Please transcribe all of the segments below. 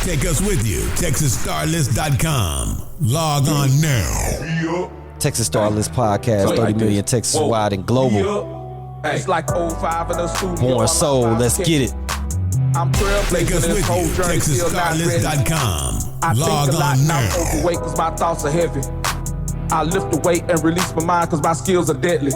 Take us with you. TexasStarList.com. Log on now. Texas Star List Podcast, 30 million Texas wide and global. It's like 05 in the studio. Born Soul, let's get it. I'm trailblazing this whole journey, still not ready. I Log think a lot on now, now. overweight cause my thoughts are heavy. I lift the weight and release my mind cause my skills are deadly.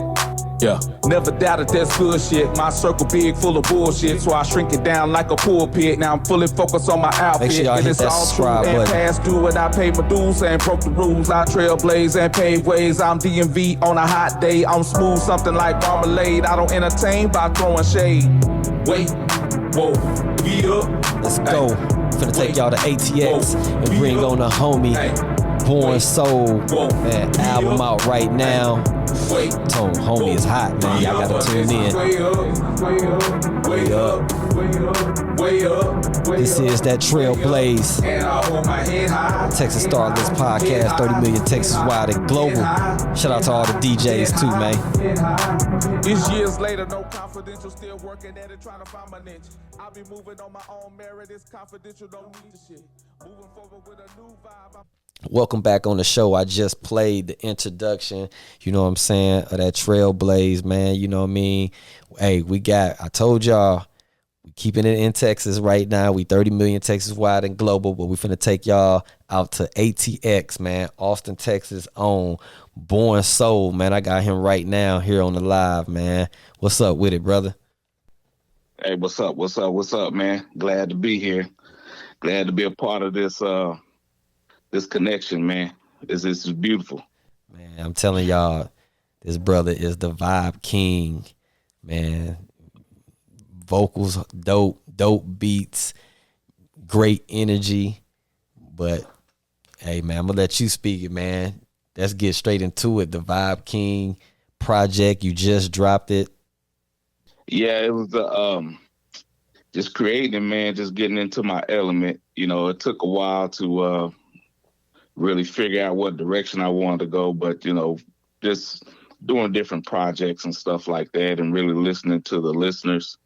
Yeah, never doubted that's good shit. My circle big, full of bullshit, so I shrink it down like a pulpit. Now I'm fully focused on my outfit. Make sure y'all and hit it's that all true subscribe and button. past due, and I paid my dues and broke the rules. I trailblaze and pave ways. I'm DMV on a hot day. I'm smooth, something like marmalade. I don't entertain by throwing shade. Wait, whoa, we up. Let's go. Finna take y'all to ATX and bring on the homie Born Soul. Man, album out right now. Told homie is hot, man. Y'all gotta tune in. Way up. This is that Trailblaze. Texas Star List Podcast, 30 million Texas wide and global. Shout out to all the DJs too, man. It's years later, no confidential, still working at it, trying to find my niche. I'll be moving on my own merit, it's confidential, don't need the shit. Moving forward with a new vibe. Welcome back on the show. I just played the introduction, you know what I'm saying, of that Trailblaze, man. You know what I mean? Hey, I told y'all, we keeping it in Texas right now. We 30 million Texas wide and global, but we finna take y'all out to ATX, man. Austin, Texas own Born Soul, man. I got him right now here on the live, man. What's up with it, brother? Hey, what's up, man? Glad to be here. Glad to be a part of this this connection, man. This is beautiful. Man, I'm telling y'all, this brother is the vibe king, man. Vocals, dope beats, great energy. But, hey, man, I'm going to let you speak it, man. Let's get straight into it. The Vibe King project, you just dropped it. Yeah, it was just creating, man, just getting into my element. You know, it took a while to really figure out what direction I wanted to go, but, you know, just doing different projects and stuff like that and really listening to the listeners.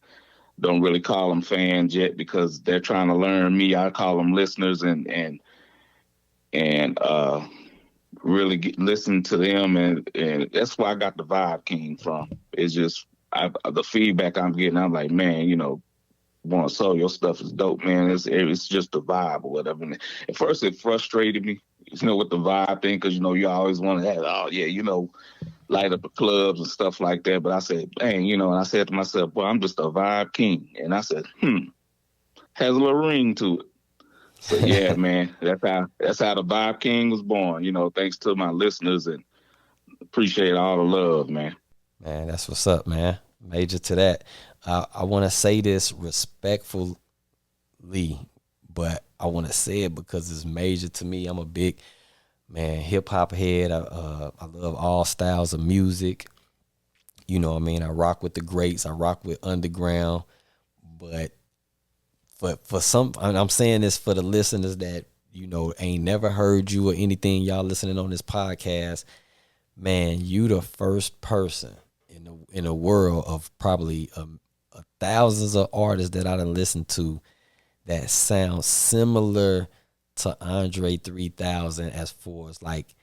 Don't really call them fans yet because they're trying to learn me. I call them listeners and really listen to them. And that's where I got the Vibe King from. It's just the feedback I'm getting. I'm like, man, you know, Born Soul, your stuff is dope, man. It's just the vibe or whatever. And at first it frustrated me, you know, with the vibe thing, because, you know, you always want to have, you know, light up the clubs and stuff like that. But I said, dang, you know, and I said to myself, well, I'm just a Vibe King. And I said, has a little ring to it. So, yeah, man, that's how the Vibe King was born, you know, thanks to my listeners, and appreciate all the love, man. Man, that's what's up, man. Major to that. I want to say this respectfully, but I want to say it because it's major to me. I'm a big, man, hip-hop head. I love all styles of music. You know what I mean? I rock with the greats. I rock with underground. But for some, I'm saying this for the listeners that, you know, ain't never heard you or anything, y'all listening on this podcast, man, you the first person in the world of probably thousands of artists that I done listened to that sound similar to Andre 3000 as far as like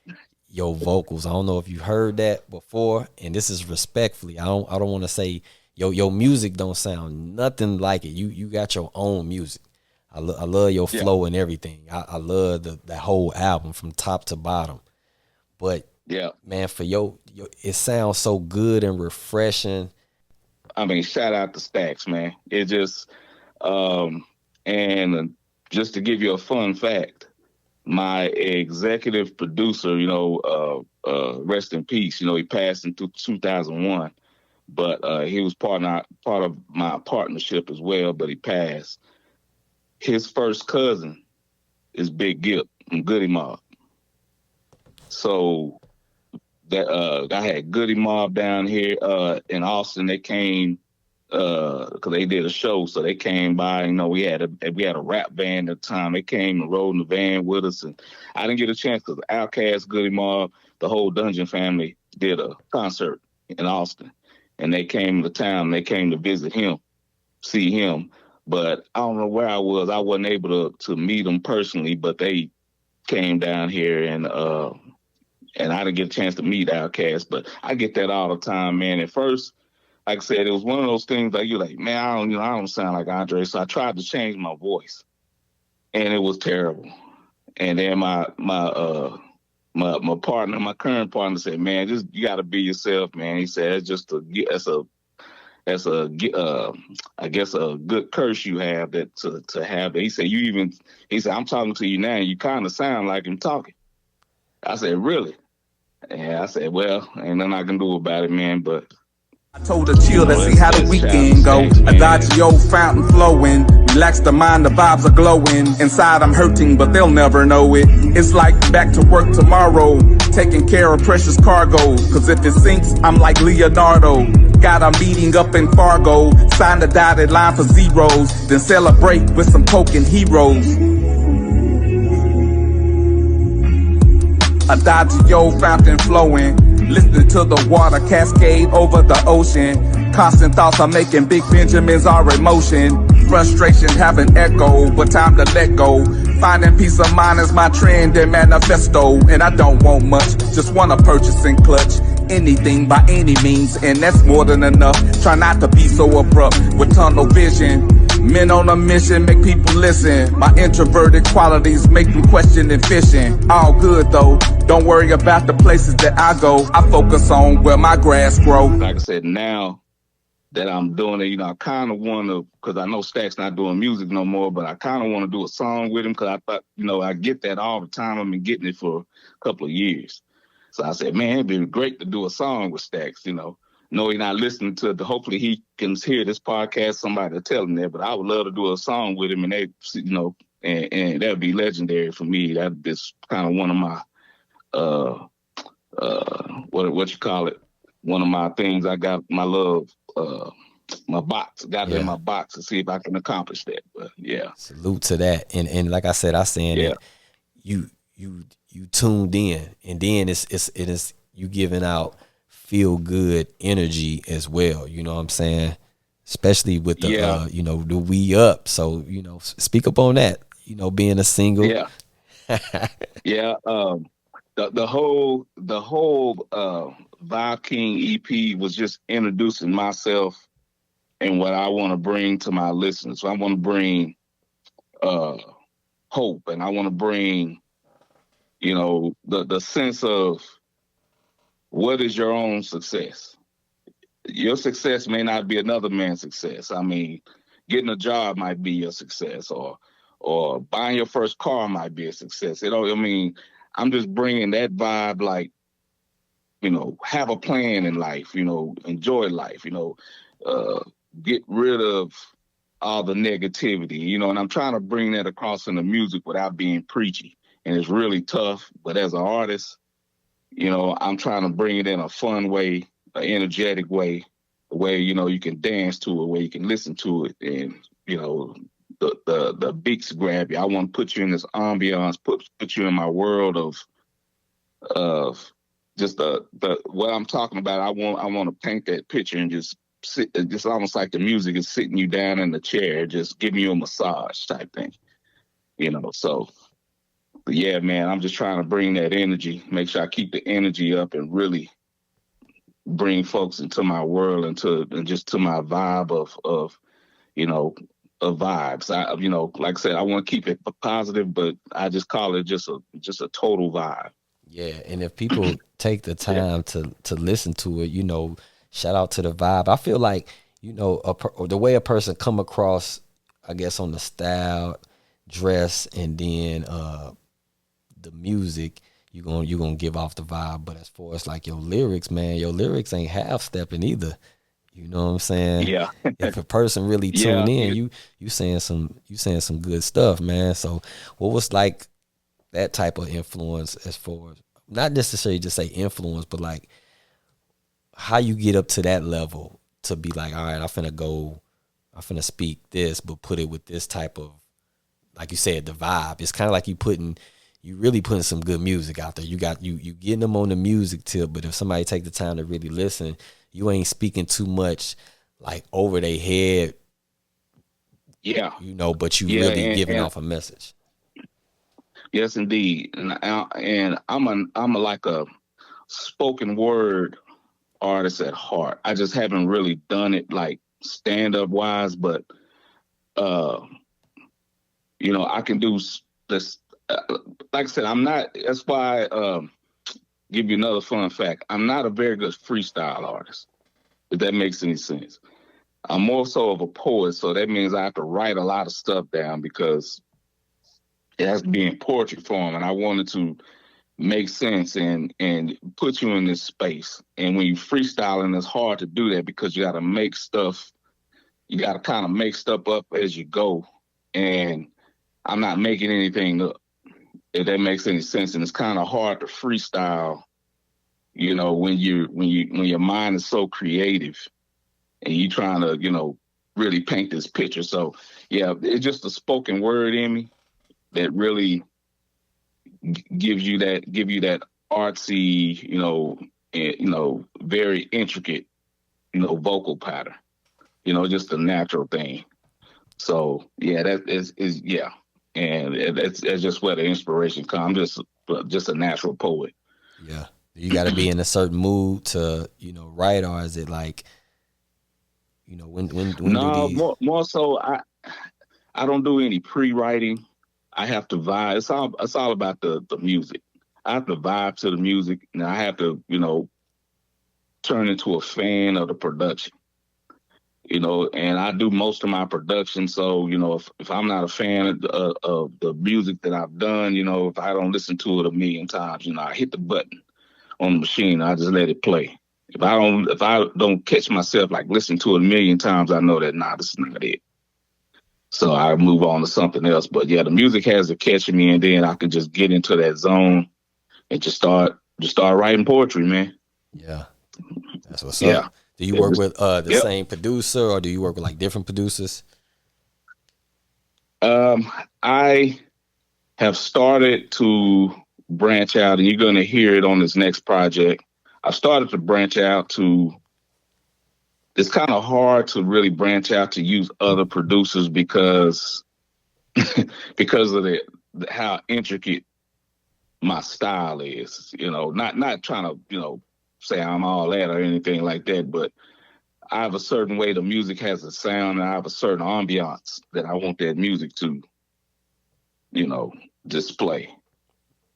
your vocals. I don't know if you heard that before, and this is respectfully. I don't want to say your music don't sound nothing like it. You got your own music. I love your flow and everything. I love the whole album from top to bottom. But yeah, man, for it sounds so good and refreshing. I mean, shout out to Stacks, man. It just, and just to give you a fun fact, my executive producer, you know, rest in peace. You know, he passed in 2001, but he was part of my partnership as well. But he passed. His first cousin is Big Gip from Goody Mob. So that I had Goody Mob down here in Austin. They came because they did a show, so they came by. You know, we had a rap band at the time. They came and rode in the van with us, and I didn't get a chance because Outkast, Goody Mob, the whole Dungeon family did a concert in Austin, and they came to town. They came to visit him, see him. But I don't know where I was. I wasn't able to meet them personally, but they came down here and I didn't get a chance to meet Outkast. But I get that all the time, man. At first, like I said, it was one of those things like you're like, man, I don't sound like Andre. So I tried to change my voice, and it was terrible. And then my partner, my current partner, said, man, just you got to be yourself, man. He said it's just that's a I guess a good curse you have that to have that. He said I'm talking to you now and you kind of sound like him talking. I said, really? And I said, well, ain't nothing I can do about it, man, but I told her chill, let's see how the weekend go. I dodge the old fountain flowing, relax the mind, the vibes are glowing. Inside I'm hurting, but they'll never know it. It's like back to work tomorrow, taking care of precious cargo. Cause if it sinks, I'm like Leonardo. Got a meeting up in Fargo, sign the dotted line for zeros, then celebrate with some coke and heroes. I dodge the old fountain flowing, listening to the water cascade over the ocean. Constant thoughts are making big Benjamins are in motion. Frustration have an echo, but time to let go. Finding peace of mind is my trend and manifesto. And I don't want much, just want to purchase and clutch anything by any means, and that's more than enough. Try not to be so abrupt with tunnel vision. Men on a mission make people listen. My introverted qualities make them question and fishing. All good though, don't worry about the places that I go. I focus on where my grass grow. Like I said, now that I'm doing it, I kind of want to, because I know Stack's not doing music no more, but I kind of want to do a song with him because I thought, I get that all the time. I've been getting it for a couple of years. So I said, man, it'd be great to do a song with Stax, No, he's not listening to it. Hopefully he can hear this podcast, somebody to tell him that. But I would love to do a song with him, and and that would be legendary for me. That is kind of one of my what you call it? One of my things I got my love, my box. Got it in my box to see if I can accomplish that. But yeah. Salute to that. And like I said, I saying that you tuned in, and then it is you giving out feel good energy as well. You know what I'm saying? Especially with the the we up. So, speak up on that, being a single. Yeah. Yeah. The whole VYBE King EP was just introducing myself and what I want to bring to my listeners. So I want to bring hope, and I want to bring the sense of what is your own success. Your success may not be another man's success. I mean, getting a job might be your success, or buying your first car might be a success. I'm just bringing that vibe, like, have a plan in life, enjoy life, get rid of all the negativity, and I'm trying to bring that across in the music without being preachy. And it's really tough, but as an artist, I'm trying to bring it in a fun way, an energetic way, a way, you can dance to it, where you can listen to it, and, the beats grab you. I want to put you in this ambiance, put you in my world of just the what I'm talking about. I want to paint that picture and just sit, just almost like the music is sitting you down in the chair, just giving you a massage type thing, so. But yeah, man, I'm just trying to bring that energy, make sure I keep the energy up and really bring folks into my world and just to my vibe of vibes. Like I said, I want to keep it positive, but I just call it just a total vibe. Yeah, and if people take the time to listen to it, shout out to the vibe. I feel like, the way a person come across, I guess, on the style, dress, and then the music, you're gonna give off the vibe. But as far as like your lyrics, man, your lyrics ain't half stepping either. You know what I'm saying? Yeah. If a person really tune in, you saying some good stuff, man. So what was like that type of influence, as far as not necessarily just say influence, but like how you get up to that level to be like, all right, I'm finna speak this, but put it with this type of, like you said, the vibe. It's kind of like you really putting some good music out there. You getting them on the music tip, but if somebody take the time to really listen, you ain't speaking too much like over their head Yeah, you know, but you yeah, really giving and off a message. yes, indeed. And I'm a like a spoken word artist at heart. I just haven't really done it like stand up wise, but uh, you know, I can do this. Like I said, I'm not. That's why. Give you another fun fact. I'm not a very good freestyle artist. If that makes any sense. I'm more so of a poet, so that means I have to write a lot of stuff down because it has to be in poetry form, and I wanted to make sense and put you in this space. And when you freestyling, it's hard to do that because you got to make stuff. You got to kind of make stuff up as you go, and I'm not making anything up. If that makes any sense, and it's kind of hard to freestyle. You know, when your mind is so creative and you trying to, you know, really paint this picture. So yeah, it's just the spoken word in me that really give you that artsy, very intricate, vocal pattern. You know, just a natural thing. So yeah, that is yeah, and it's just where the inspiration comes. I'm just a natural poet. Yeah. You got to be in a certain mood to, you know, write, or is it like, you know, when do No, these? more so I don't do any pre-writing. I have to vibe. It's all about the music. I have to vibe to the music, and I have to, turn into a fan of the production. You know, and I do most of my production. So, if I'm not a fan of the music that I've done, if I don't listen to it a million times, I hit the button on the machine. I just let it play. If I don't catch myself like listening to it a million times, I know that this is not it. So I move on to something else. But yeah, the music has to catch me, and then I can just get into that zone and just start writing poetry, man. Yeah, that's what's up. Yeah. Do you work with the Yep. same producer, or do you work with like different producers? I have started to branch out, and you're going to hear it on this next project. I started to branch out to. It's kind of hard to really branch out to use other producers because because of how intricate my style is. Not trying to say I'm all that or anything like that, but I have a certain way the music has a sound, and I have a certain ambiance that I want that music to display.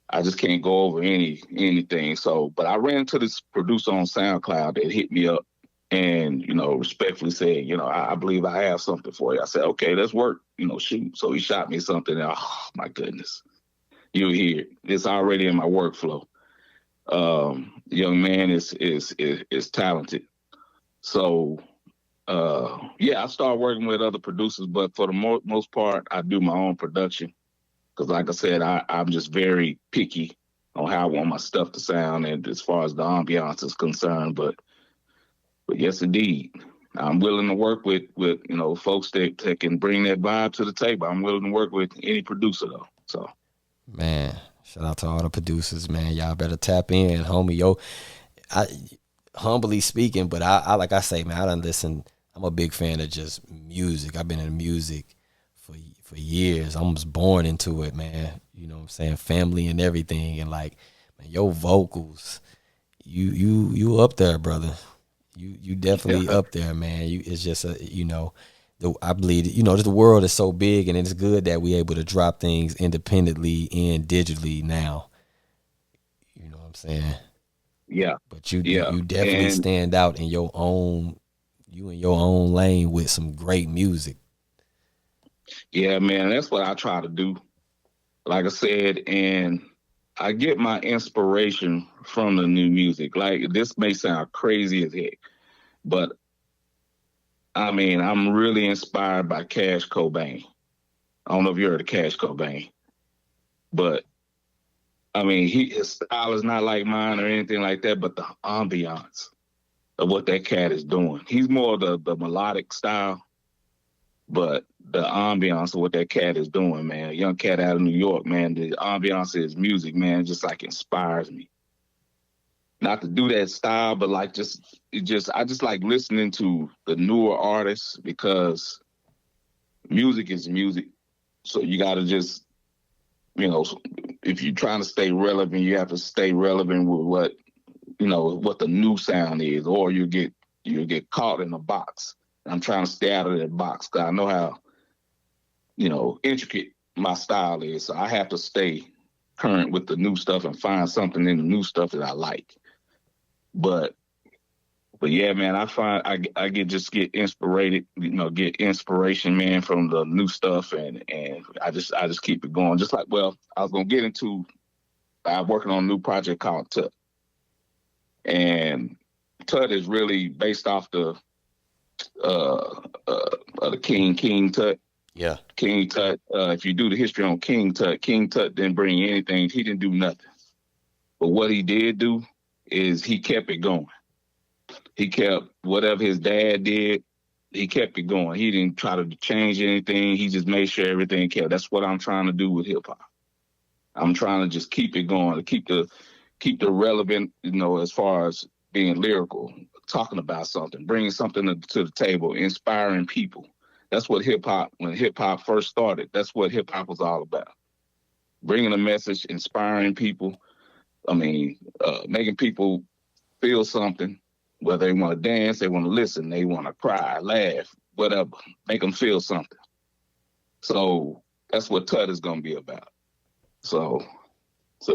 I just can't go over anything. So, but I ran into this producer on SoundCloud that hit me up and, respectfully said, I believe I have something for you. I said, okay, let's work, shoot. So he shot me something. And, oh my goodness. You hear it. It's already in my workflow. Young man is talented. So, yeah, I started working with other producers, but for the most part, I do my own production. Because like I said, I'm just very picky on how I want my stuff to sound and as far as the ambiance is concerned. But yes, indeed. I'm willing to work with folks that can bring that vibe to the table. I'm willing to work with any producer though. So Man, shout out to all the producers, man. Y'all better tap in, homie. Yo, I humbly speaking, but I like I say, man, I done listen. I'm a big fan of just music. I've been in music for years. I was born into it, man. You know what I'm saying? Family and everything. And like, man, your vocals, you up there, brother. You definitely yeah, up there, man. It's just I believe the world is so big, and it's good that we able to drop things independently and digitally now. You know what I'm saying? yeah, But you yeah. you definitely And stand out in your own lane with some great music. yeah, man, that's what I try to do. Like I said, and I get my inspiration from the new music. Like this may sound crazy as heck, but I mean, I'm really inspired by Cash Cobain. I don't know if you heard of Cash Cobain, but I mean, his style is not like mine or anything like that, but the ambiance of what that cat is doing. He's more the melodic style, but the ambiance of what that cat is doing, man. A young cat out of New York, man. The ambiance of his music, man, just like inspires me. Not to do that style, but like I just like listening to the newer artists because music is music. So you got to just, you know, if you're trying to stay relevant, you have to stay relevant with what, you know, what the new sound is, or you get caught in a box. I'm trying to stay out of that box because I know how, you know, intricate my style is. So I have to stay current with the new stuff and find something in the new stuff that I like. But yeah, man, I find I get inspired, you know, get inspiration, man, from the new stuff, and I just keep it going. Just like, well, I was gonna get into, I'm working on a new project called Tut, and Tut is really based off uh, the King Tut. Yeah. King Tut. If you do the history on King Tut didn't bring anything. He didn't do nothing. But what he did do is he kept it going. He kept whatever his dad did, he kept it going. He didn't try to change anything. He just made sure everything kept. That's what I'm trying to do with hip hop. I'm trying to just keep it going, to keep the relevant, you know, as far as being lyrical, talking about something, bringing something to the table, inspiring people. That's what hip hop, when hip hop first started, that's what hip hop was all about. Bringing a message, inspiring people. I mean, making people feel something, whether they want to dance, they want to listen, they want to cry, laugh, whatever. Make them feel something. So that's what Tut is going to be about. So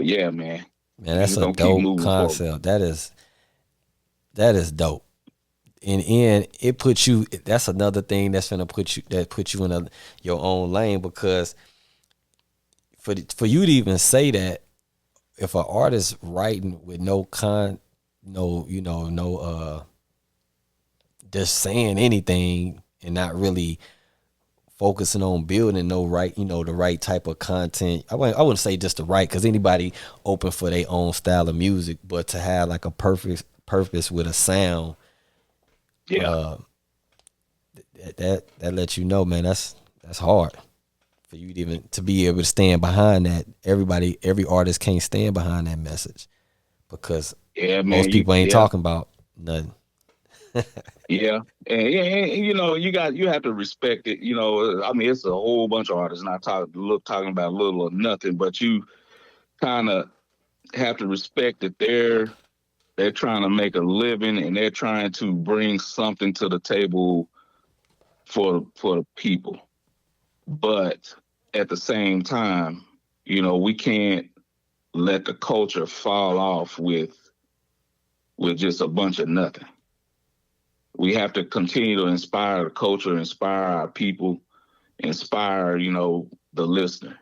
yeah, man. Man, that's a dope concept. Forward. That is dope. And it puts you. That's another thing that's gonna put you in your own lane, because for you to even say that, if an artist writing with just saying anything and not really focusing on building the right type of content. I wouldn't say just the right, because anybody open for their own style of music, but to have like a perfect purpose with a sound. Yeah. That lets you know, man, that's hard for you to be able to stand behind that. Every artist can't stand behind that message, because most people ain't talking about nothing. Yeah, and you know, you have to respect it. You know, I mean, it's a whole bunch of artists, not talking about little or nothing, but you kind of have to respect that they're trying to make a living, and they're trying to bring something to the table for the people. But at the same time, you know, we can't let the culture fall off with just a bunch of nothing. We have to continue to inspire the culture, inspire our people, inspire, you know, the listener.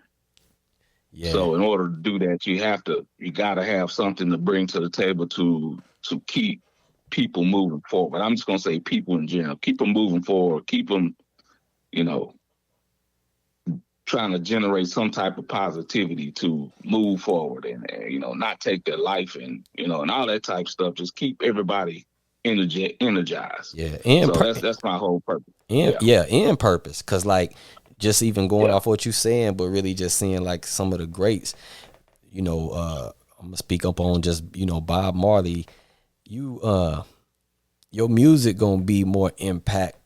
Yeah. So in order to do that, you got to have something to bring to the table to keep people moving forward. I'm just going to say people in general, keep them moving forward, keep them, you know, trying to generate some type of positivity to move forward and you know, not take their life and, you know, and all that type of stuff. Just keep everybody energized. Yeah, and so that's my whole purpose. And purpose, because like just even going off what you're saying, but really just seeing like some of the greats. You know, I'm gonna speak up on just, you know, Bob Marley. Your music gonna be more impact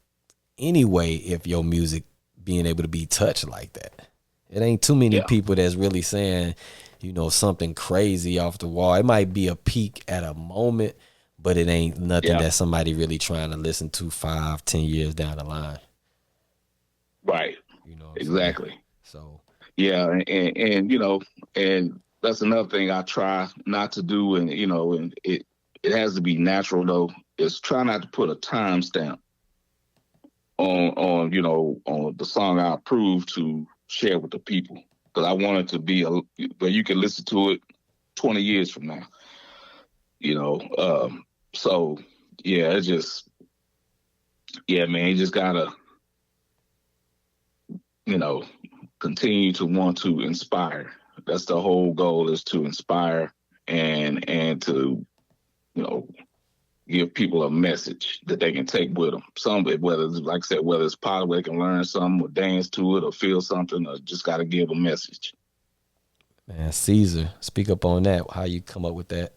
anyway if your music being able to be touched like that. It ain't too many people that's really saying, you know, something crazy off the wall. It might be a peak at a moment, but it ain't nothing that somebody really trying to listen to 5-10 years down the line. Right. You know, exactly. So yeah, and you know, and that's another thing I try not to do, and you know, and it has to be natural though, is try not to put a timestamp on you know, on the song I approve to share with the people, because I want it to be where you can listen to it 20 years from now. You know, so yeah, it's just, yeah, man, you just gotta, you know, continue to want to inspire. That's the whole goal, is to inspire and to, you know, give people a message that they can take with them. Some, whether it's, like I said, whether it's positive, they can learn something or dance to it or feel something, or just got to give a message. Man, Caesar, speak up on that. How you come up with that?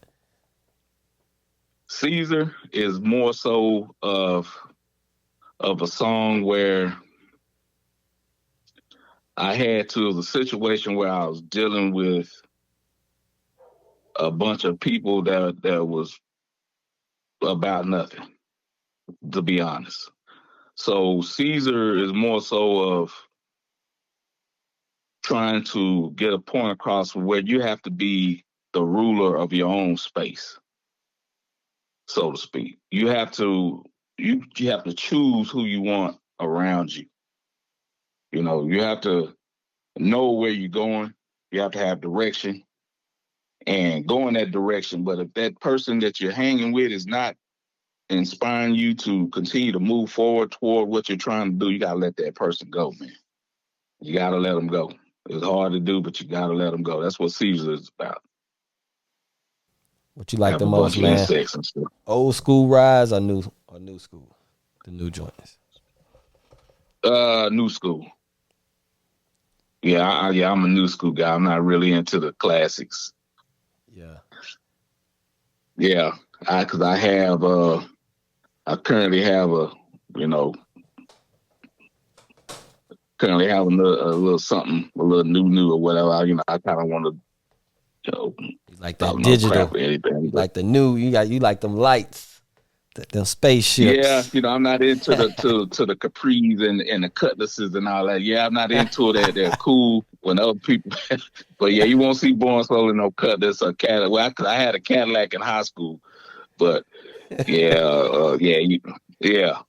Caesar is more so of a song where I had to, it was a situation where I was dealing with a bunch of people that was about nothing, to be honest. So Caesar is more so of trying to get a point across where you have to be the ruler of your own space, so to speak. You have to choose who you want around you. You know, you have to know where you're going. You have to have direction and go in that direction. But if that person that you're hanging with is not inspiring you to continue to move forward toward what you're trying to do, you gotta let that person go, man. You gotta let them go. It's hard to do, but you gotta let them go. That's what Caesar is about. What you like Have the a most, bunch of man? insects and stuff. Old school rides or new school? The new joints. New school. Yeah, I'm a new school guy. I'm not really into the classics. Yeah. Yeah, because I currently have you know, a little something, a little new or whatever. I kind of want to, You like talk that no crap digital. or anything. You But like the new. You like them lights, them yeah, spaceships. I'm not into the to the capris and the cutlasses and all that. Yeah, I'm not into that. They're cool when other people, but yeah, you won't see Born Soul in no cutlass or Cadillac. Well, I had a Cadillac in high school, but yeah, yeah,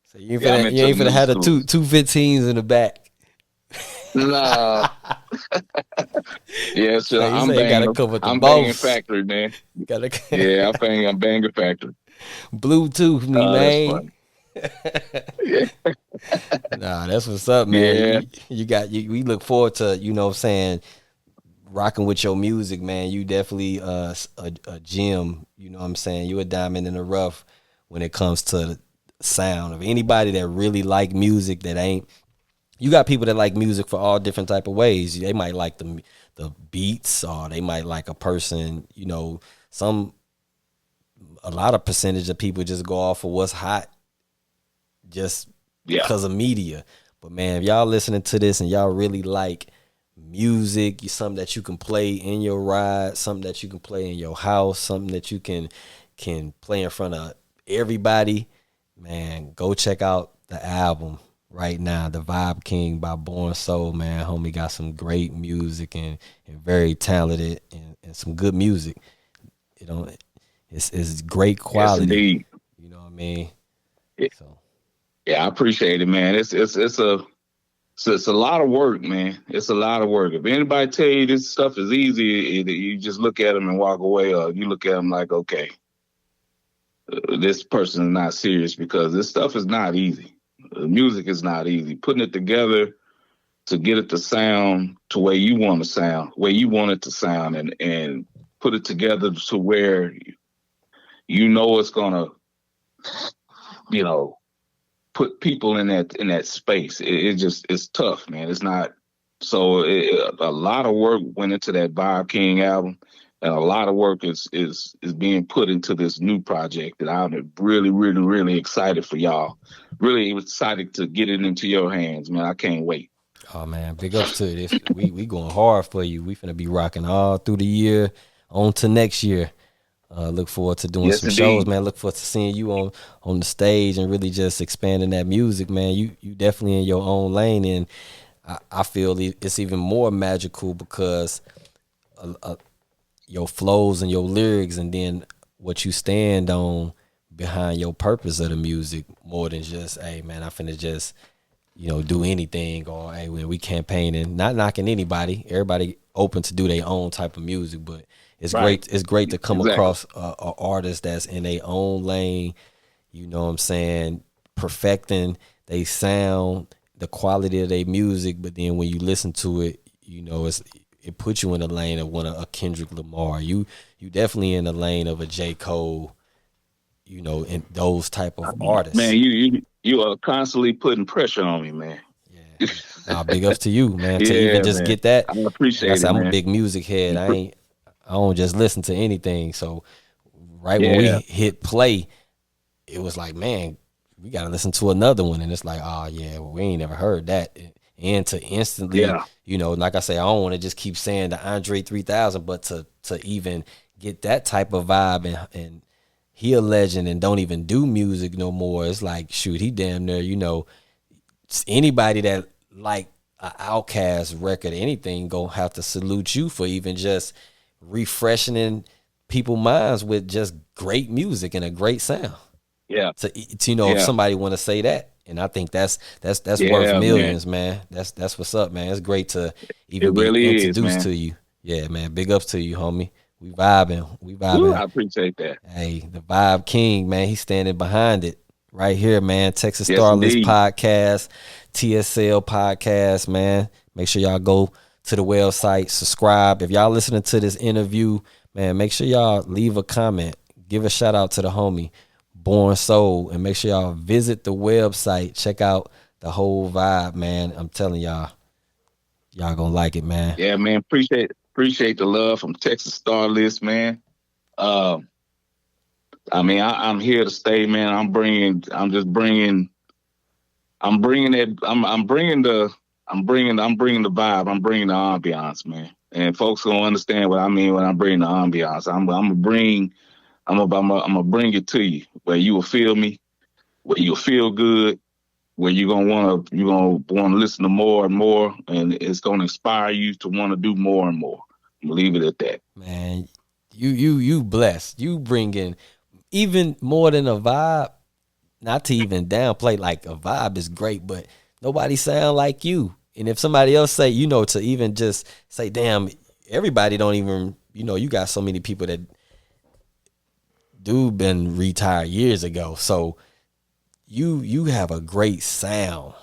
So you yeah. I'm you into the ain't finna new have the school. 215s in the back. Nah, yeah, so You say you gotta come with the I'm banging boss. factory, man. You gotta Yeah, I'm banging factory. Bluetooth me, Oh, that's man. funny. Yeah, Nah, that's what's up, man. yeah, We look forward to, what I'm saying, rocking with your music, man. You definitely a gem, you know what I'm saying? You a diamond in the rough when it comes to the sound of anybody that really like music that ain't. You got people that like music for all different type of ways. They might like the beats, or they might like a person, a lot of percentage of people just go off of what's hot just yeah. because of media. But man, if y'all listening to this and y'all really like music, something that you can play in your ride, something that you can play in your house, something that you can play in front of everybody, man, go check out the album right now, The VYBE King by Born Soul, man. Homie got some great music and very talented and some good music. You know, it's great Yes, quality. indeed. You know what I mean? Yeah, So yeah, I appreciate it, man. It's a lot of work, man. It's a lot of work. If anybody tell you this stuff is easy, you just look at them and walk away, or you look at them like, okay, this person is not serious, because this stuff is not easy. Music is not easy. Putting it together to get it to sound to where you want to sound, where you want it to sound, and put it together to where it's gonna, you know, put people in that space. It's tough, man. It's not. So a lot of work went into that VYBE King album, and a lot of work is being put into this new project that I'm really, really, really excited for y'all. Really excited to get it into your hands, man. I can't wait. oh man, big ups to this. We going hard for you. We finna be rocking all through the year on to next year. Look forward to doing Yes, some shows, indeed. man. Look forward to seeing you on the stage and really just expanding that music, man. You definitely in your own lane, and I feel it's even more magical because your flows and your lyrics, and then what you stand on behind your purpose of the music, more than just, hey man, I finna just do anything, or hey, when we campaigning, not knocking anybody. Everybody open to do their own type of music, but it's Right. great. It's great to come Exactly. across a artist that's in their own lane. You know what I'm saying? Perfecting they sound, the quality of their music, but then when you listen to it, it puts you in the lane of one of a Kendrick Lamar. You definitely in the lane of a J. Cole. And those type of Man, artists. you are constantly putting pressure on me, man. Yeah. Nah, big ups to you, man. To even Yeah, just man. get that. I Like I appreciate said, it, I'm a man. big music head. I don't just listen to anything. So right when we Yeah. hit play, it was like, man, we gotta listen to another one. And it's like, oh yeah, well, we ain't never heard that. and to instantly, you know, like I say, I don't want to just keep saying the Andre 3000, but to even get that type of vibe, and he a legend and don't even do music no more. It's like, shoot, he damn near, you know, anybody that like an Outkast record, anything, gonna have to salute you for even just refreshing people's minds with just great music and a great sound. Yeah. To you know, if somebody want to say that, and I think that's worth millions, man. That's what's up, man. It's great to even be introduced to you. Yeah, man. Big ups to you, homie. We vibing. Ooh, I appreciate that. Hey, the Vibe King, man. He's standing behind it right here, man. Texas Starlist Podcast, TSL Podcast, man. Make sure y'all go to the website, subscribe. If y'all listening to this interview, man, make sure y'all leave a comment. Give a shout out to the homie, Born Soul, and make sure y'all visit the website. Check out the whole vibe, man. I'm telling y'all gonna like it, man. Yeah, man. Appreciate the love from Texas Starlist, man. I mean, I'm here to stay, man. I'm bringing the vibe. I'm bringing the ambiance, man. And folks gonna understand what I mean when I'm bringing the ambiance. I'm gonna bring it to you where you will feel me, where you'll feel good, where you're gonna want to listen to more and more, and it's gonna inspire you to want to do more and more. I'm gonna leave it at that. Man, you blessed. You bring in even more than a vibe. Not to even downplay, like, a vibe is great, but nobody sound like you. And if somebody else say, you know, to even just say, damn, everybody don't even, you know, you got so many people that been retired years ago. So you have a great sound.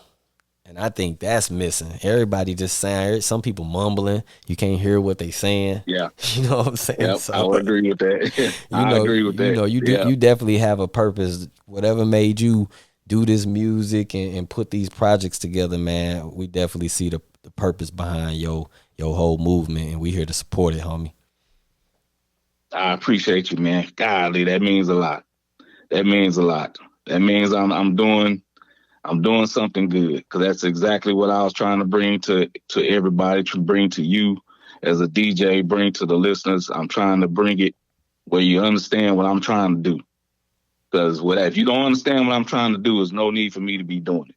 And I think that's missing. Everybody just sound, some people mumbling. You can't hear what they saying. Yeah. You know what I'm saying? Yep, so, I would agree with that. I agree with that. You know, you definitely have a purpose. Whatever made you do this music and put these projects together, man, we definitely see the purpose behind your whole movement, and we here to support it, homie. I appreciate you, man. Golly, that means a lot. That means a lot. That means I'm doing something good, because that's exactly what I was trying to bring to everybody, to bring to you as a DJ, bring to the listeners. I'm trying to bring it where you understand what I'm trying to do. Because if you don't understand what I'm trying to do, there's no need for me to be doing it.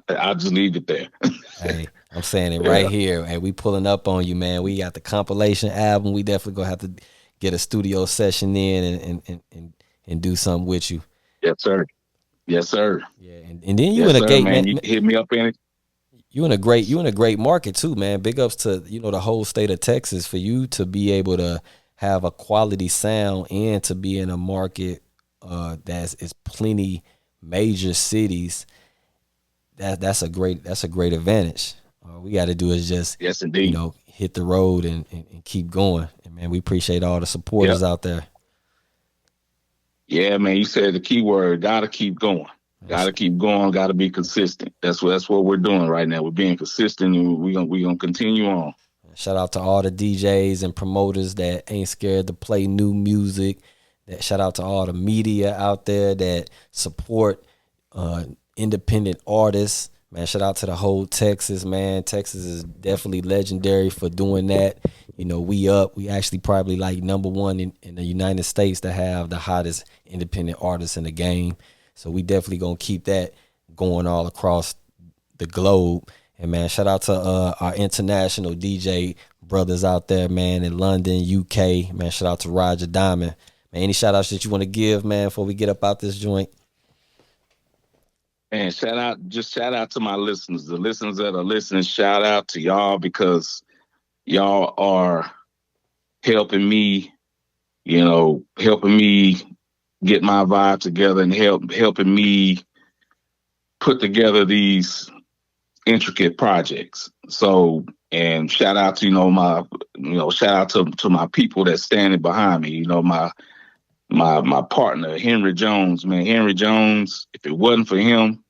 I'll just leave it there. Hey, I'm saying it right here. Hey, we pulling up on you, man. We got the compilation album. We definitely gonna have to get a studio session in and do something with you. Yes, sir. Yes, sir. Yeah, and then you in a gate, man. You hit me up in it. You in a great market too, man. Big ups to, you know, the whole state of Texas for you to be able to have a quality sound and to be in a market that's plenty major cities. That's a great advantage. All we got to do is just, yes, indeed, you know, hit the road and keep going. And man, we appreciate all the supporters out there. Yeah, man, you said the key word. Gotta keep going. Gotta keep going. Gotta be consistent. That's what we're doing right now. We're being consistent, and we're gonna continue on. Shout out to all the DJs and promoters that ain't scared to play new music. Shout out to all the media out there that support independent artists. Man, shout out to the whole Texas, man. Texas is definitely legendary for doing that. You know, we actually probably like number one in the United States to have the hottest independent artists in the game. So we definitely gonna keep that going all across the globe. And man, shout out to our international DJ brothers out there, man, in London, UK. Man, shout out to Roger Diamond. Man, any shout outs that you want to give, man, before we get up out this joint? And shout out to my listeners, the listeners that are listening. Shout out to y'all, because y'all are helping me, you know, helping me get my vibe together and helping me put together these intricate projects. So, and shout out to, shout out to my people that's standing behind me. You know, my partner, Henry Jones, man. Henry Jones, if it wasn't for him,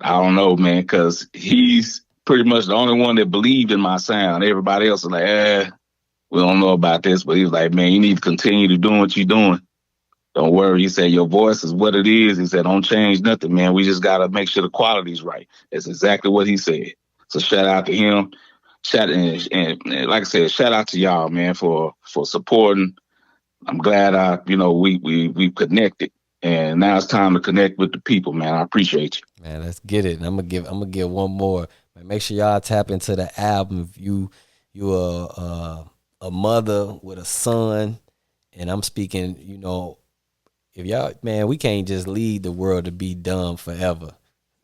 I don't know, man, because he's pretty much the only one that believed in my sound. Everybody else is like, we don't know about this. But he was like, man, you need to continue to do what you're doing. Don't worry. He said, your voice is what it is. He said, don't change nothing, man. We just got to make sure the quality's right. That's exactly what he said. So shout out to him. And like I said, shout out to y'all, man, for supporting. I'm glad we connected. And now it's time to connect with the people, man. I appreciate you. Man, let's get it. And I'm gonna give one more. Man, make sure y'all tap into the album. If you a mother with a son, and I'm speaking, if y'all, man, we can't just lead the world to be dumb forever.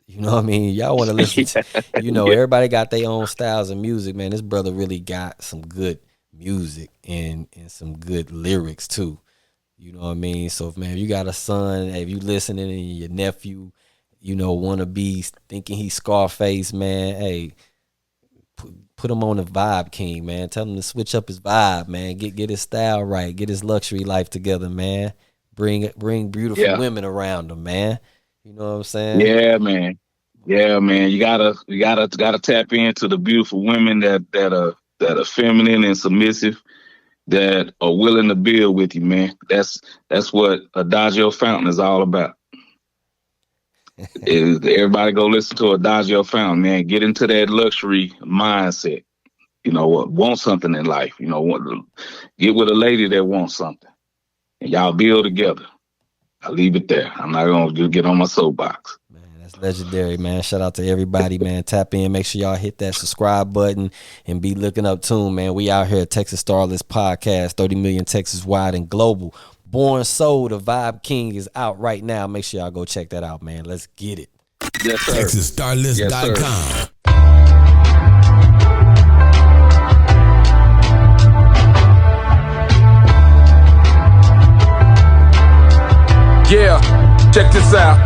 You know what I mean? Y'all want to listen to, everybody got their own styles of music, man. This brother really got some good music and some good lyrics too. You know what I mean? So if you got a son, if you listening and your nephew, want to be thinking he's Scarface, man, hey, put him on the VYBE King, man. Tell him to switch up his vibe, man. Get his style right. Get his luxury life together, man. Bring beautiful women around him, man. You know what I'm saying? Yeah, man. Yeah, man. You gotta tap into the beautiful women that are feminine and submissive, that are willing to build with you, man. That's what Adagio Fountain is all about. Everybody go listen to Adagio Fountain, man. Get into that luxury mindset. Want something in life. Get with a lady that wants something, and y'all build together. I'll leave it there. I'm not going to get on my soapbox. Man, that's legendary, man. Shout out to everybody, man. Tap in. Make sure y'all hit that subscribe button and be looking up tuned, man. We out here at Texas Starless Podcast, 30 million Texas wide and global. Born Soul, the VYBE King is out right now. Make sure y'all go check that out, man. Let's get it. Yes, sir. TexasStarlist.com. Yeah, check this out.